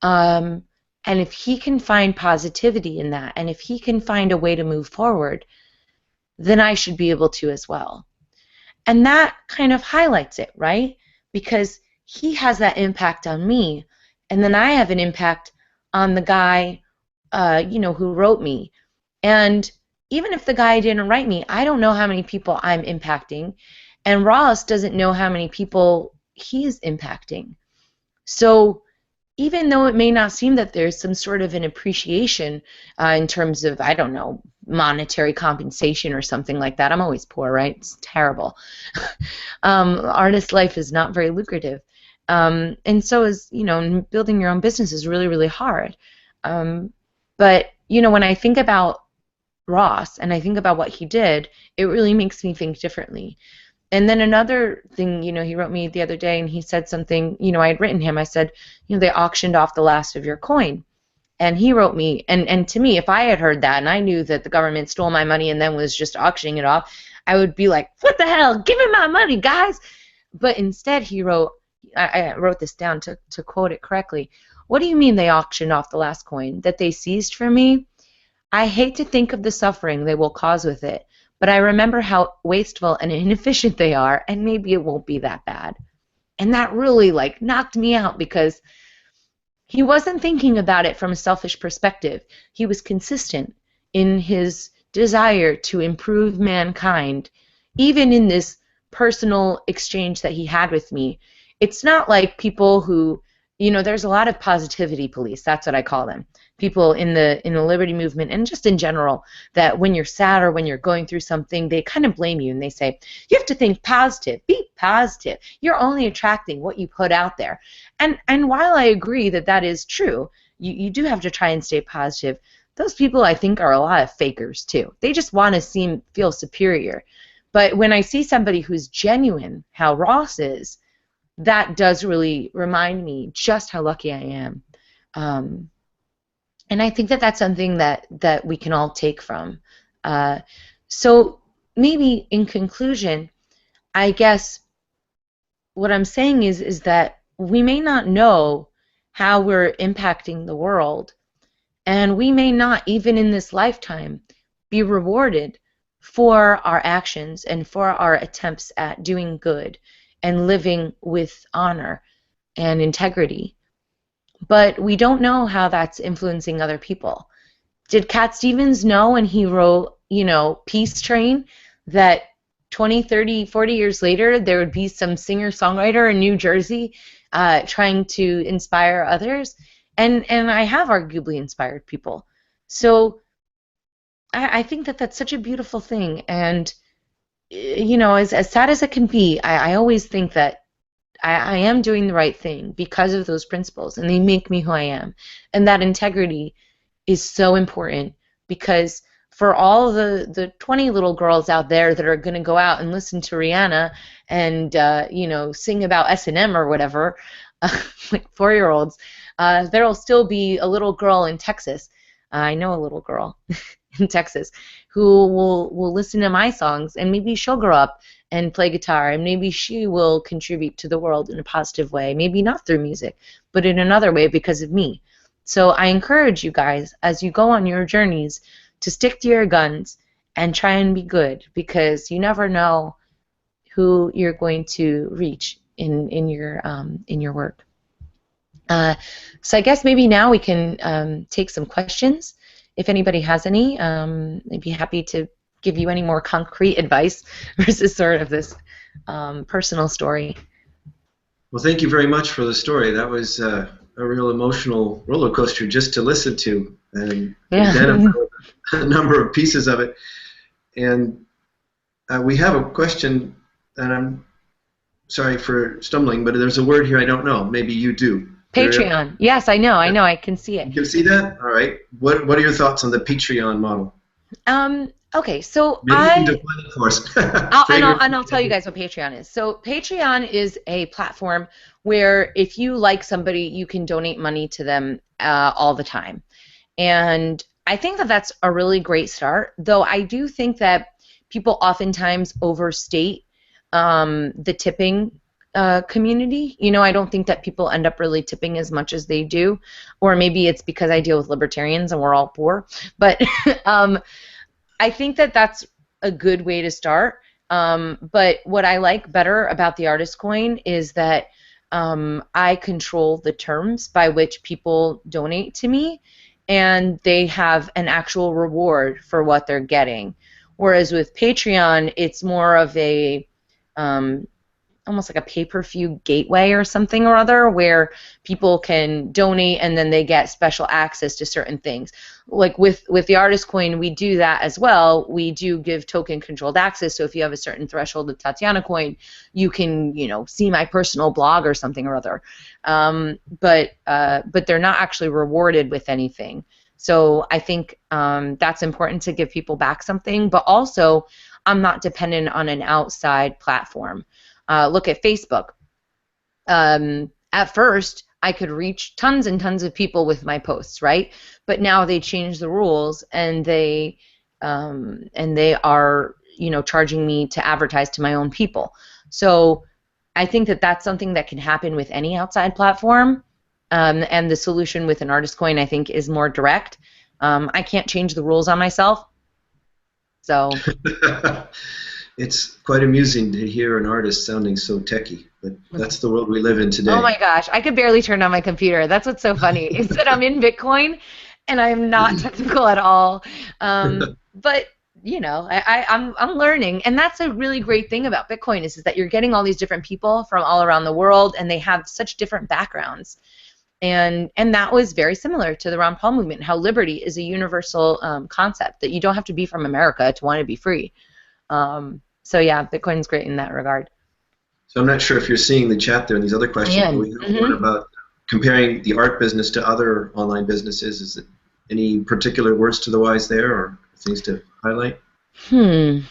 And if he can find positivity in that, and if he can find a way to move forward, then I should be able to as well. And that kind of highlights it, right? Because he has that impact on me, and then I have an impact on the guy, who wrote me. And even if the guy didn't write me, I don't know how many people I'm impacting, and Ross doesn't know how many people he's impacting. So even though it may not seem that there's some sort of an appreciation in terms of, I don't know, monetary compensation or something like that. I'm always poor, right? It's terrible. Artist life is not very lucrative. And so is, building your own business is really, really hard. But, when I think about Ross and I think about what he did, it really makes me think differently. And then another thing, he wrote me the other day and he said something, I had written him, I said, they auctioned off the last of your coin. And he wrote me, and to me, if I had heard that and I knew that the government stole my money and then was just auctioning it off, I would be like, what the hell? Give me my money, guys. But instead he wrote, I wrote this down to quote it correctly. What do you mean they auctioned off the last coin? That they seized from me? I hate to think of the suffering they will cause with it, but I remember how wasteful and inefficient they are, and maybe it won't be that bad. And that really knocked me out because he wasn't thinking about it from a selfish perspective. He was consistent in his desire to improve mankind, even in this personal exchange that he had with me. It's not like people who, there's a lot of positivity police, that's what I call them. People in the Liberty movement and just in general, that when you're sad or when you're going through something, they kind of blame you and they say, you have to think positive, be positive. You're only attracting what you put out there. And while I agree that that is true, you do have to try and stay positive. Those people, I think, are a lot of fakers too. They just want to feel superior. But when I see somebody who's genuine, how Ross is, that does really remind me just how lucky I am. And I think that that's something that we can all take from. So maybe in conclusion, I guess what I'm saying is that we may not know how we're impacting the world, and we may not, even in this lifetime, be rewarded for our actions and for our attempts at doing good and living with honor and integrity. But we don't know how that's influencing other people. Did Cat Stevens know when he wrote, Peace Train, that 20, 30, 40 years later there would be some singer-songwriter in New Jersey trying to inspire others? And I have arguably inspired people. So I think that that's such a beautiful thing. And, as sad as it can be, I always think that I am doing the right thing because of those principles, and they make me who I am. And that integrity is so important, because for all the 20 little girls out there that are going to go out and listen to Rihanna and sing about S&M or whatever, like 4-year-olds, there'll still be a little girl in Texas. I know a little girl in Texas who will listen to my songs, and maybe she'll grow up and play guitar, and maybe she will contribute to the world in a positive way, maybe not through music, but in another way because of me. So I encourage you guys, as you go on your journeys, to stick to your guns and try and be good, because you never know who you're going to reach in your work. So I guess maybe now we can take some questions. If anybody has any, I'd be happy to give you any more concrete advice versus sort of this personal story. Well, thank you very much for the story. That was a real emotional roller coaster just to listen to, and identify a number of pieces of it. And we have a question, and I'm sorry for stumbling, but there's a word here I don't know. Maybe you do. Patreon. Yes, I know. I can see it. You can see that? All right. What are your thoughts on the Patreon model? Okay, so Maybe you can define it for us. I'll tell you guys what Patreon is. So Patreon is a platform where if you like somebody, you can donate money to them all the time. And I think that that's a really great start, though I do think that people oftentimes overstate the tipping community. I don't think that people end up really tipping as much as they do, or maybe it's because I deal with libertarians and we're all poor, but I think that that's a good way to start. But what I like better about the artist coin is that I control the terms by which people donate to me, and they have an actual reward for what they're getting. Whereas with Patreon, it's more of a almost like a pay-per-view gateway or something or other, where people can donate and then they get special access to certain things. Like with the artist coin, we do that as well. We do give token controlled access, so if you have a certain threshold of Tatiana coin, you can see my personal blog or something or other. But they're not actually rewarded with anything. So I think that's important to give people back something, but also I'm not dependent on an outside platform. Look at Facebook. At first, I could reach tons and tons of people with my posts, right? But now they changed the rules, and they are, charging me to advertise to my own people. So I think that that's something that can happen with any outside platform. And the solution with an artist coin, I think, is more direct. I can't change the rules on myself, so. It's quite amusing to hear an artist sounding so techie, but that's the world we live in Oh today. my gosh, I could barely turn on my computer. That's what's so funny. Is that I'm in Bitcoin and I'm not technical at all. But I'm learning, and that's a really great thing about Bitcoin is that you're getting all these different people from all around the world, and they have such different backgrounds. And that was very similar to the Ron Paul movement. How liberty is a universal concept, that you don't have to be from America to want to be free. So yeah, Bitcoin's great in that regard. So I'm not sure if you're seeing the chat there and these other I questions, but am. we have one about comparing the art business to other online businesses. Is it any particular words to the wise there or things to highlight? You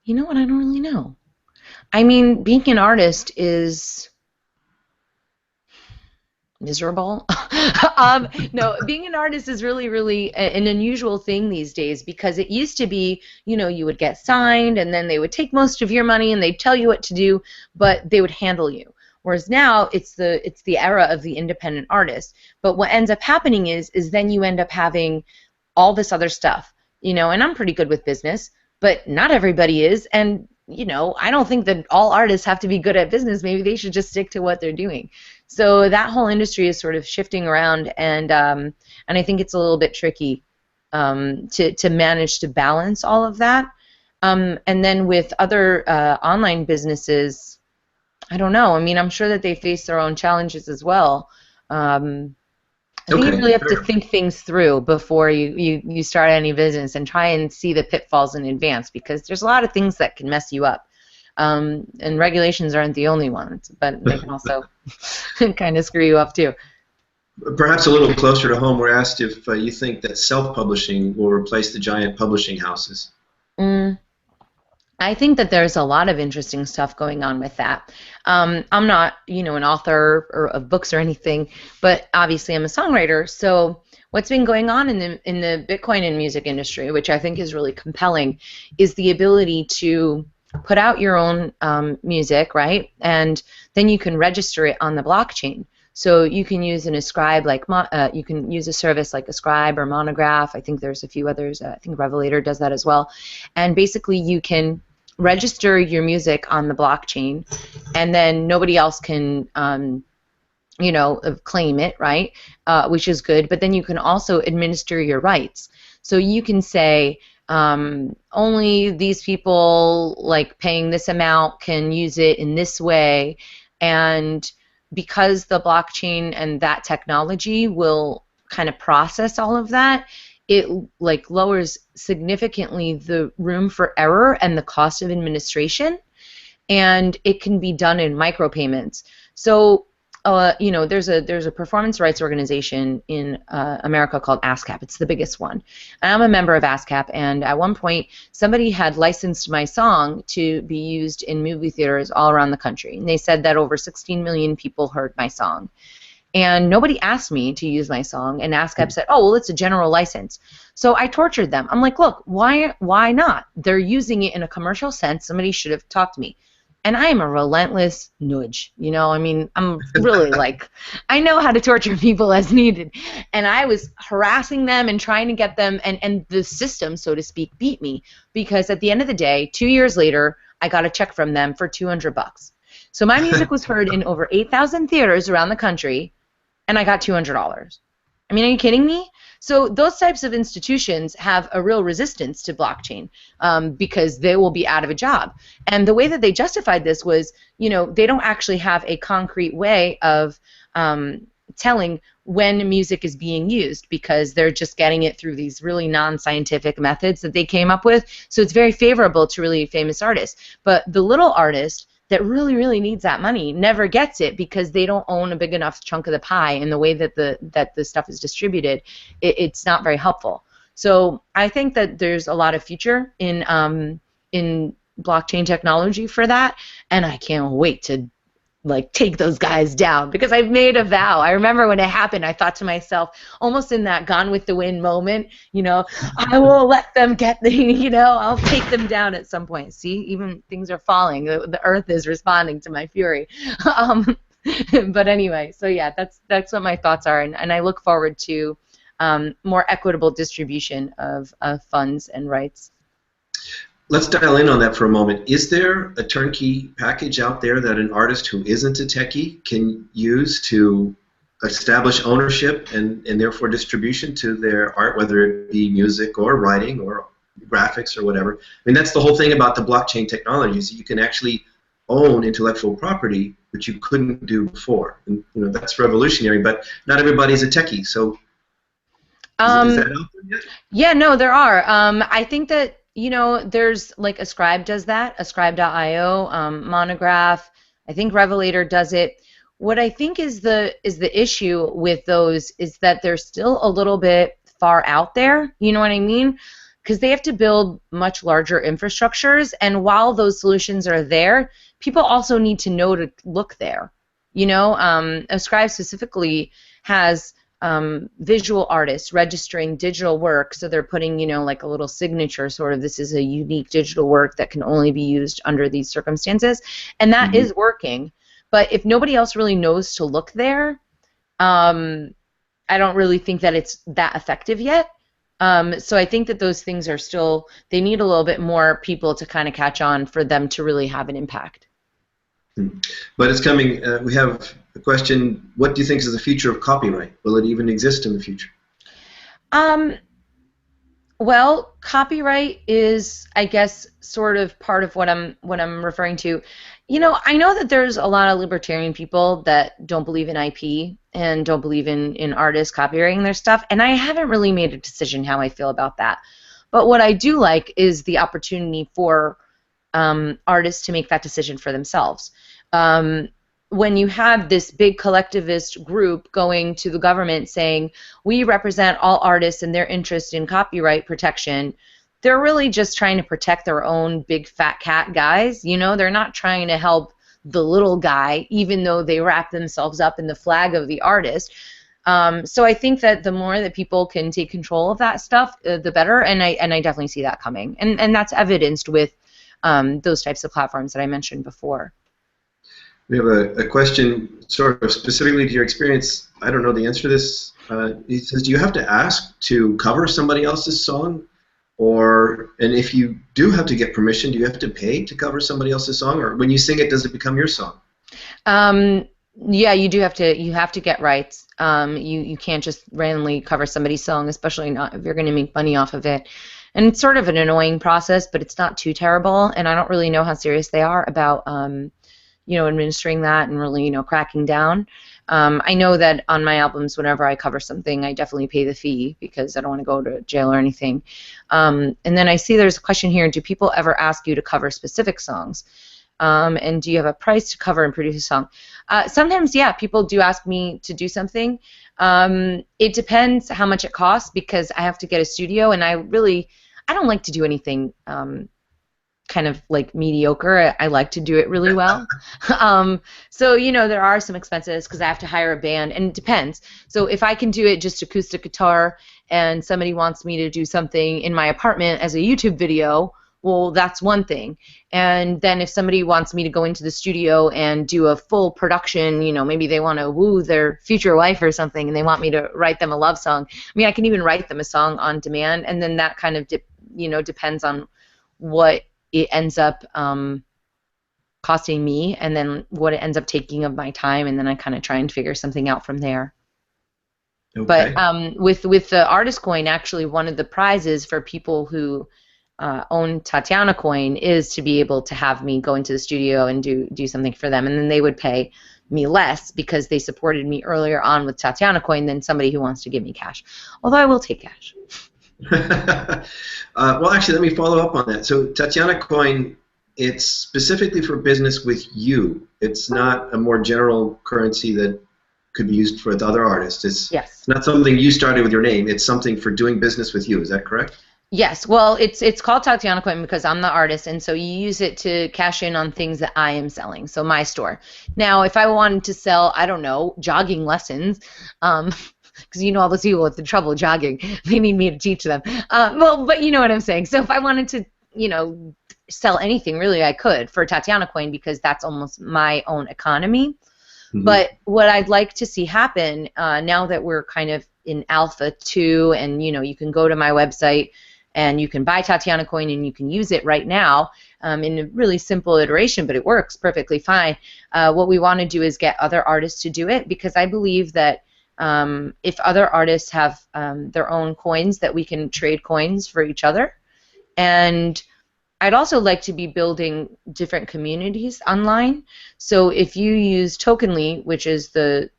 know what? I don't really know. I mean, being an artist is miserable. No, being an artist is really, really an unusual thing these days, because it used to be, you would get signed and then they would take most of your money and they'd tell you what to do, but they would handle you. Whereas now it's the era of the independent artist. But what ends up happening is then you end up having all this other stuff, and I'm pretty good with business, but not everybody is, and I don't think that all artists have to be good at business. Maybe they should just stick to what they're doing. So that whole industry is sort of shifting around, and I think it's a little bit tricky to manage to balance all of that. And then with other online businesses, I don't know. I mean, I'm sure that they face their own challenges as well. I think you Okay, really have to fair. think things through before you start any business, and try and see the pitfalls in advance, because there's a lot of things that can mess you up. And regulations aren't the only ones, but they can also kind of screw you up too. Perhaps a little closer to home, we're asked if you think that self-publishing will replace the giant publishing houses. Mm, I think that there's a lot of interesting stuff going on with that. I'm not, an author of books or anything, but obviously I'm a songwriter. So what's been going on in the Bitcoin and music industry, which I think is really compelling, is the ability to put out your own music, right? And then you can register it on the blockchain. So you can use an Ascribe, you can use a service like Ascribe or Monograph. I think there's a few others. I think Revelator does that as well. And basically you can register your music on the blockchain, and then nobody else can claim it, right? Which is good. But then you can also administer your rights. So you can say only these people like paying this amount can use it in this way, and because the blockchain and that technology will kind of process all of that, it like lowers significantly the room for error and the cost of administration, and it can be done in micropayments. So, there's a performance rights organization in America called ASCAP. It's the biggest one. I'm a member of ASCAP, and at one point, somebody had licensed my song to be used in movie theaters all around the country. And they said that over 16 million people heard my song. And nobody asked me to use my song, and ASCAP said, oh, well, it's a general license. So I tortured them. I'm like, look, why not? They're using it in a commercial sense. Somebody should have talked to me. And I am a relentless nudge, I mean, I'm really I know how to torture people as needed. And I was harassing them and trying to get them, and the system, so to speak, beat me, because at the end of the day, 2 years later, I got a check from them for $200. So my music was heard in over 8,000 theaters around the country, and I got $200. I mean, are you kidding me? So those types of institutions have a real resistance to blockchain because they will be out of a job. And the way that they justified this was, they don't actually have a concrete way of telling when music is being used, because they're just getting it through these really non-scientific methods that they came up with. So it's very favorable to really famous artists. But the little artist that really, really needs that money never gets it because they don't own a big enough chunk of the pie, and the way that the stuff is distributed, it's not very helpful. So I think that there's a lot of future in blockchain technology for that, and I can't wait to like take those guys down because I've made a vow. I remember when it happened, I thought to myself, almost in that Gone with the Wind moment, I will let them get I'll take them down at some point. See, even things are falling. The earth is responding to my fury. But anyway, so yeah, that's what my thoughts are, and I look forward to more equitable distribution of funds and rights. Let's dial in on that for a moment. Is there a turnkey package out there that an artist who isn't a techie can use to establish ownership and therefore distribution to their art, whether it be music or writing or graphics or whatever? I mean, that's the whole thing about the blockchain technologies. You can actually own intellectual property, which you couldn't do before. And that's revolutionary, but not everybody's a techie. So is that out there yet? Yeah, no, there are. I think that there's like Ascribe does that, Ascribe.io, Monograph. I think Revelator does it. What I think is the issue with those is that they're still a little bit far out there. You know what I mean? Because they have to build much larger infrastructures, and while those solutions are there, people also need to know to look there. Ascribe specifically has visual artists registering digital work, so they're putting like a little signature, sort of, this is a unique digital work that can only be used under these circumstances, and that is working. But if nobody else really knows to look there, I don't really think that it's that effective yet. So I think that those things are still, they need a little bit more people to kind of catch on for them to really have an impact. But it's coming. We have a question. What do you think is the future of copyright? Will it even exist in the future? Well, copyright is, I guess, sort of part of what I'm referring to. I know that there's a lot of libertarian people that don't believe in IP and don't believe in artists copyrighting their stuff, and I haven't really made a decision how I feel about that. But what I do like is the opportunity for artists to make that decision for themselves. When you have this big collectivist group going to the government saying, we represent all artists and their interest in copyright protection, they're really just trying to protect their own big fat cat guys. They're not trying to help the little guy, even though they wrap themselves up in the flag of the artist. So I think that the more that people can take control of that stuff, the better, and I definitely see that coming. And that's evidenced with those types of platforms that I mentioned before. We have a question sort of specifically to your experience. I don't know the answer to this. He says, do you have to ask to cover somebody else's song? And if you do have to get permission, do you have to pay to cover somebody else's song? Or when you sing it, does it become your song? Yeah, you do have to. You have to get rights. You can't just randomly cover somebody's song, especially not if you're going to make money off of it. And it's sort of an annoying process, but it's not too terrible. And I don't really know how serious they are about administering that and really cracking down. I know that on my albums, whenever I cover something, I definitely pay the fee because I don't want to go to jail or anything. And then I see there's a question here: do people ever ask you to cover specific songs? And do you have a price to cover and produce a song? Sometimes, yeah, people do ask me to do something. It depends how much it costs because I have to get a studio, and I don't like to do anything kind of like mediocre. I like to do it really well. So there are some expenses because I have to hire a band, and it depends. So if I can do it just acoustic guitar and somebody wants me to do something in my apartment as a YouTube video, well, that's one thing. And then if somebody wants me to go into the studio and do a full production, maybe they want to woo their future wife or something and they want me to write them a love song. I mean, I can even write them a song on demand, and then that kind of depends on what it ends up costing me and then what it ends up taking of my time, and then I kind of try and figure something out from there. Okay. But with the artist coin, actually one of the prizes for people who own Tatiana coin is to be able to have me go into the studio and do something for them, and then they would pay me less because they supported me earlier on with Tatiana coin than somebody who wants to give me cash, although I will take cash. Well, actually, let me follow up on that. So Tatiana coin it's specifically for business with you. It's not a more general currency that could be used for other artists. Yes. It's not something you started with your name. It's something for doing business with you. Is that correct? Yes, well, it's called Tatiana Coin because I'm the artist, and so you use it to cash in on things that I am selling, so my store. Now, if I wanted to sell, I don't know, jogging lessons, because you know all those people with the trouble jogging, they need me to teach them. Well, but you know what I'm saying. So if I wanted to, sell anything, really, I could for Tatiana Coin because that's almost my own economy. But what I'd like to see happen now that we're kind of in Alpha 2 and you can go to my website and you can buy Tatiana Coin and you can use it right now in a really simple iteration, but it works perfectly fine. What we want to do is get other artists to do it because I believe that if other artists have their own coins that we can trade coins for each other. And I'd also like to be building different communities online. So if you use Tokenly, which is I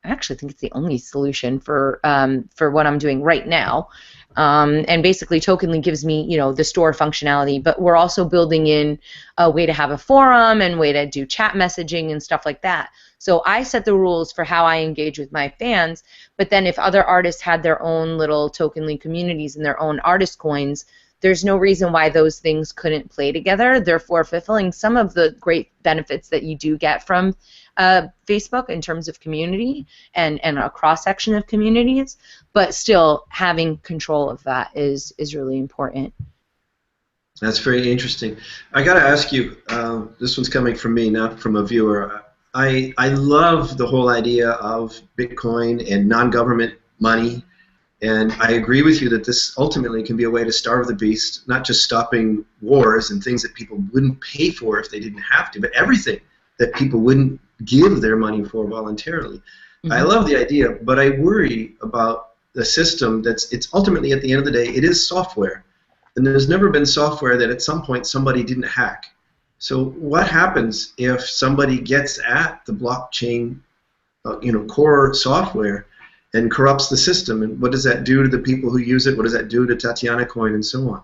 actually think it's the only solution for what I'm doing right now. And basically Tokenly gives me, the store functionality, but we're also building in a way to have a forum and way to do chat messaging and stuff like that. So I set the rules for how I engage with my fans, but then if other artists had their own little Tokenly communities and their own artist coins, there's no reason why those things couldn't play together, therefore fulfilling some of the great benefits that you do get from Facebook in terms of community and a cross-section of communities, but still having control of that is really important. That's very interesting. I got to ask you, this one's coming from me, not from a viewer. I love the whole idea of Bitcoin and non-government money. And I agree with you that this ultimately can be a way to starve the beast, not just stopping wars and things that people wouldn't pay for if they didn't have to, but everything that people wouldn't give their money for voluntarily. I love the idea, but I worry about the system it's ultimately at the end of the day, it is software. And there's never been software that at some point somebody didn't hack. So what happens if somebody gets at the blockchain core software and corrupts the system, and what does that do to the people who use it? What does that do to Tatiana Coin and so on?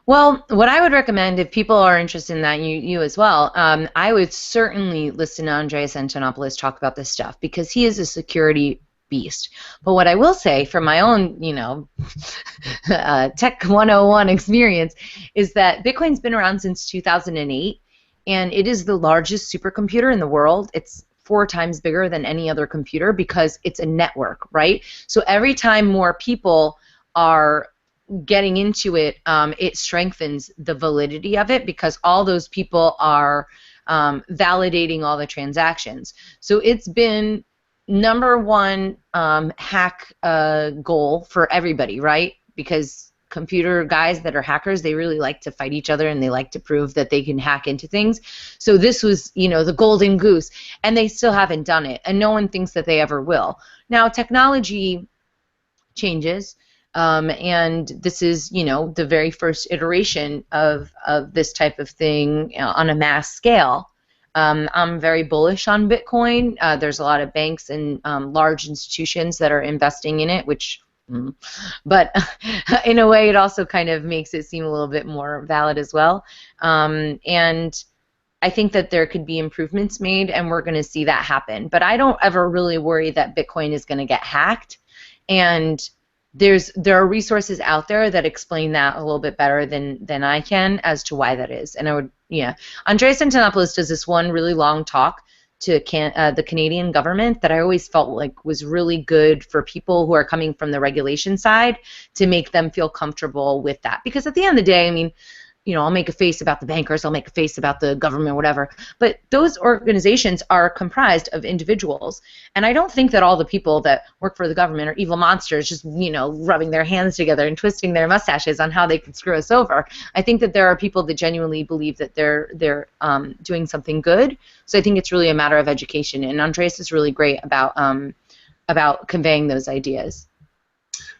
Well, what I would recommend if people are interested in that, you as well, I would certainly listen to Andreas Antonopoulos talk about this stuff because he is a security beast. But what I will say from my own, Tech 101 experience is that Bitcoin's been around since 2008, and it is the largest supercomputer in the world. It's 4 times bigger than any other computer because it's a network, right? So every time more people are getting into it, it strengthens the validity of it because all those people are validating all the transactions. So it's been #1 hack goal for everybody, right? Because computer guys that are hackers, they really like to fight each other and they like to prove that they can hack into things. So this was, the golden goose, and they still haven't done it, and no one thinks that they ever will. Now, technology changes, and this is, the very first iteration of this type of thing on a mass scale. I'm very bullish on Bitcoin. There's a lot of banks and large institutions that are investing in it, but in a way it also kind of makes it seem a little bit more valid as well. And I think that there could be improvements made, and we're going to see that happen. But I don't ever really worry that Bitcoin is going to get hacked. And there are resources out there that explain that a little bit better than I can as to why that is. And I would, Andreas Antonopoulos does this one really long talk to the Canadian government that I always felt like was really good for people who are coming from the regulation side to make them feel comfortable with that. Because at the end of the day, I mean, I'll make a face about the bankers, I'll make a face about the government, whatever, but those organizations are comprised of individuals, and I don't think that all the people that work for the government are evil monsters just, rubbing their hands together and twisting their mustaches on how they can screw us over. I think that there are people that genuinely believe that they're doing something good, so I think it's really a matter of education, and Andreas is really great about conveying those ideas.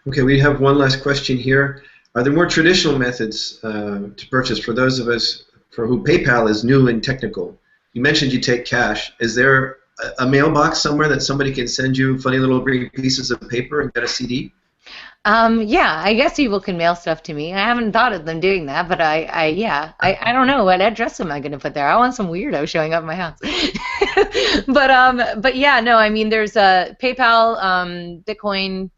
Okay, we have one last question here. Are there more traditional methods to purchase for those of us for who PayPal is new and technical? You mentioned you take cash. Is there a mailbox somewhere that somebody can send you funny little green pieces of paper and get a CD? Yeah, I guess people can mail stuff to me. I haven't thought of them doing that, but yeah, I don't know what address am I going to put there. I want some weirdo showing up at my house. But yeah, no, I mean, there's PayPal, Bitcoin,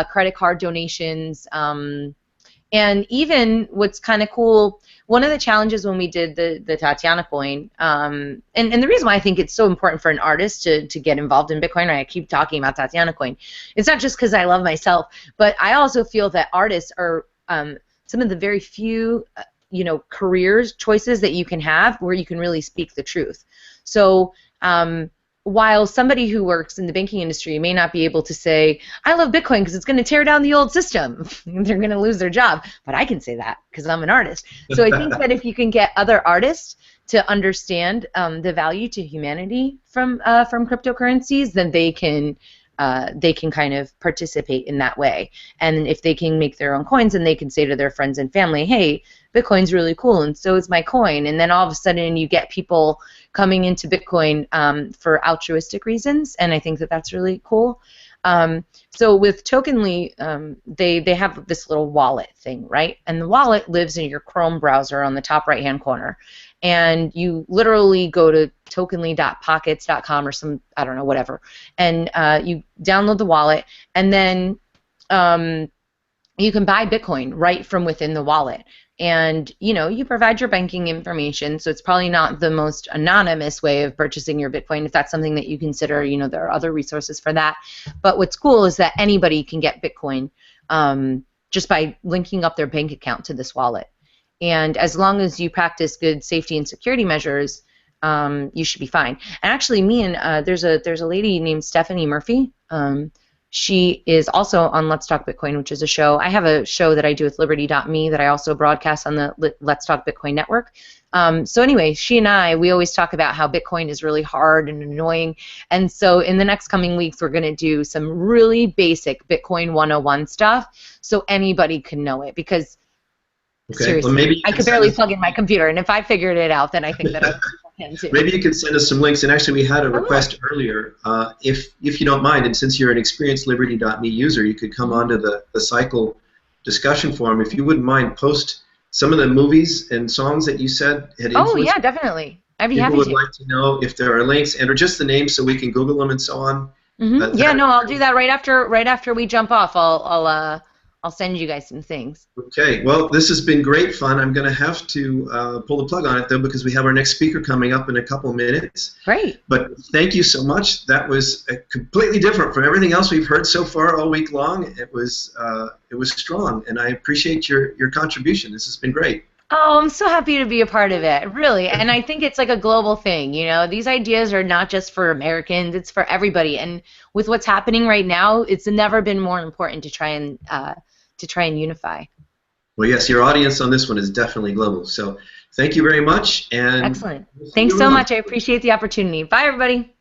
credit card donations. And even what's kind of cool, one of the challenges when we did the Tatiana coin, and the reason why I think it's so important for an artist to get involved in Bitcoin, right? I keep talking about Tatiana coin. It's not just because I love myself, but I also feel that artists are some of the very few, careers choices that you can have where you can really speak the truth. So while somebody who works in the banking industry may not be able to say, I love Bitcoin because it's going to tear down the old system, they're going to lose their job, but I can say that because I'm an artist. So I think that if you can get other artists to understand the value to humanity from cryptocurrencies, then they can kind of participate in that way. And if they can make their own coins, then they can say to their friends and family, hey, Bitcoin's really cool, and so is my coin. And then all of a sudden you get people coming into Bitcoin for altruistic reasons, and I think that that's really cool. So with Tokenly, they have this little wallet thing, right? And the wallet lives in your Chrome browser on the top right-hand corner. And you literally go to tokenly.pockets.com or some, I don't know, whatever, and you download the wallet, and then you can buy Bitcoin right from within the wallet. And you provide your banking information, so it's probably not the most anonymous way of purchasing your Bitcoin if that's something that you consider. There are other resources for that. But what's cool is that anybody can get Bitcoin just by linking up their bank account to this wallet. And as long as you practice good safety and security measures, you should be fine. And actually, there's a lady named Stephanie Murphy. She is also on Let's Talk Bitcoin, which is a show. I have a show that I do with Liberty.me that I also broadcast on the Let's Talk Bitcoin network. So anyway, she and we always talk about how Bitcoin is really hard and annoying. And so in the next coming weeks, we're going to do some really basic Bitcoin 101 stuff so anybody can know it. Because seriously, well, maybe I could barely plug in my computer, and if I figured it out, then I think that I can too. Maybe you can send us some links. And actually, we had a request earlier. If you don't mind, and since you're an experienced Liberty.me user, you could come onto the Cycle discussion forum. If you wouldn't mind, post some of the movies and songs that you said had influenced. Oh yeah, definitely. I'd be happy to. People would like to know if there are links and or just the names so we can Google them and so on. Yeah, no, I'll do that right after we jump off. I'll send you guys some things. Okay. Well, this has been great fun. I'm going to have to pull the plug on it, though, because we have our next speaker coming up in a couple of minutes. Great. But thank you so much. That was completely different from everything else we've heard so far all week long. It was strong, and I appreciate your contribution. This has been great. Oh, I'm so happy to be a part of it, really. And I think it's like a global thing, These ideas are not just for Americans, it's for everybody. And with what's happening right now, it's never been more important to try and unify. Well, yes, your audience on this one is definitely global. So thank you very much. And excellent. Thanks so much. I appreciate the opportunity. Bye, everybody.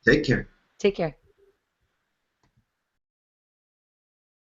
Take care. Take care.